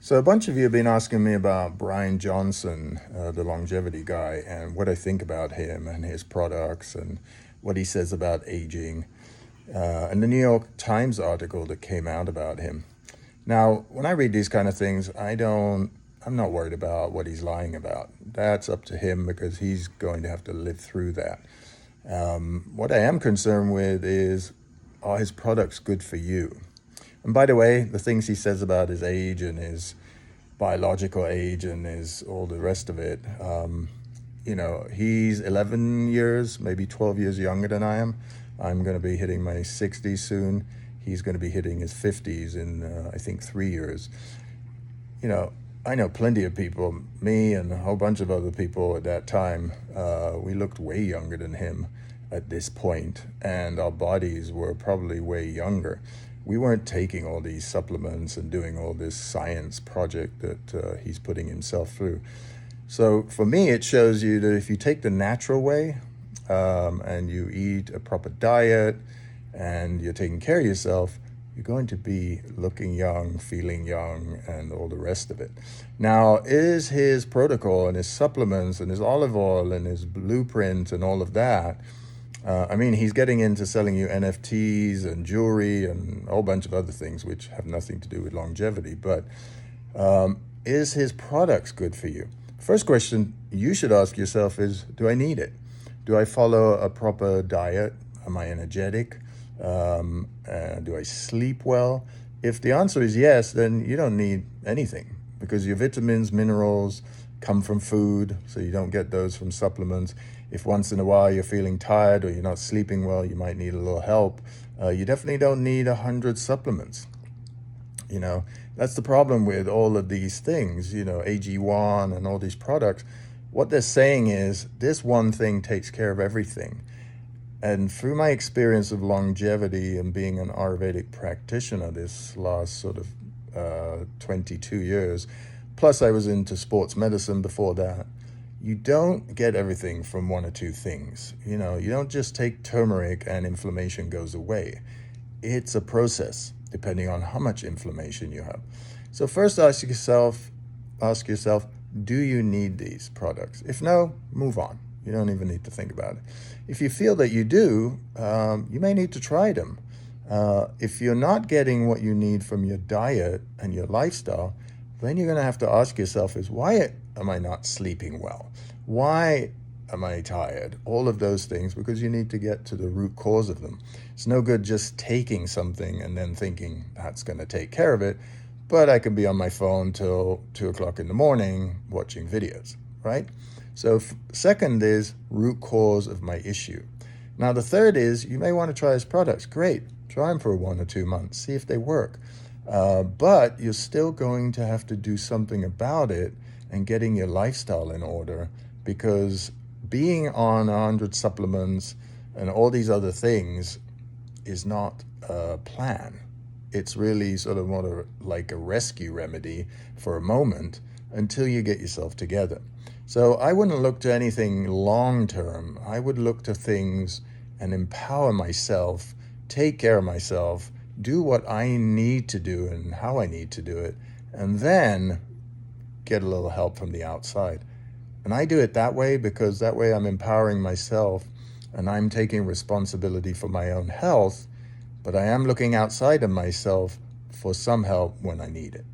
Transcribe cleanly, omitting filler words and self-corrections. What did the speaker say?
So a bunch of you have been asking me about Bryan Johnson, the longevity guy, and what I think about him and his products and what he says about aging, and the New York Times article that came out about him. Now, when I read these kind of things, I'm not worried about what he's lying about. That's up to him because he's going to have to live through that. What I am concerned with is, are his products good for you? And by the way, the things he says about his age and his biological age and his all the rest of it, he's 11 years, maybe 12 years younger than I am. I'm going to be hitting my 60s soon. He's going to be hitting his 50s in, I think, 3 years. I know plenty of people, me and a whole bunch of other people at that time, we looked way younger than him at this point, and our bodies were probably way younger. We weren't taking all these supplements and doing all this science project that he's putting himself through. So for me, it shows you that if you take the natural way and you eat a proper diet and you're taking care of yourself, you're going to be looking young, feeling young, and all the rest of it. Now, is his protocol and his supplements and his olive oil and his blueprint and all of that, he's getting into selling you NFTs and jewelry and a whole bunch of other things which have nothing to do with longevity. But is his products good for you? First question you should ask yourself is, do I need it? Do I follow a proper diet? Am I energetic? Do I sleep well? If the answer is yes, then you don't need anything because your vitamins, minerals come from food, so you don't get those from supplements. If once in a while you're feeling tired or you're not sleeping well, you might need a little help. You definitely don't need 100 supplements. That's the problem with all of these things, AG1 and all these products. What they're saying is this one thing takes care of everything. And through my experience of longevity and being an Ayurvedic practitioner this last sort of 22 years, plus I was into sports medicine before that, you don't get everything from one or two things. You don't just take turmeric and inflammation goes away. It's a process depending on how much inflammation you have. So first ask yourself, do you need these products? If no, move on. You don't even need to think about it. If you feel that you do, you may need to try them. If you're not getting what you need from your diet and your lifestyle, then you're going to have to ask yourself why am I not sleeping well? Why am I tired? All of those things, because you need to get to the root cause of them. It's no good just taking something and then thinking that's going to take care of it, but I could be on my phone till 2 o'clock in the morning watching videos, right? So second is root cause of my issue. Now the third is you may want to try his products. Great, try them for 1 or 2 months, see if they work. But you're still going to have to do something about it and getting your lifestyle in order, because being on 100 supplements and all these other things is not a plan. It's really sort of more like a rescue remedy for a moment until you get yourself together. So I wouldn't look to anything long-term. I would look to things and empower myself, take care of myself, do what I need to do and how I need to do it, and then get a little help from the outside. And I do it that way because that way I'm empowering myself and I'm taking responsibility for my own health, but I am looking outside of myself for some help when I need it.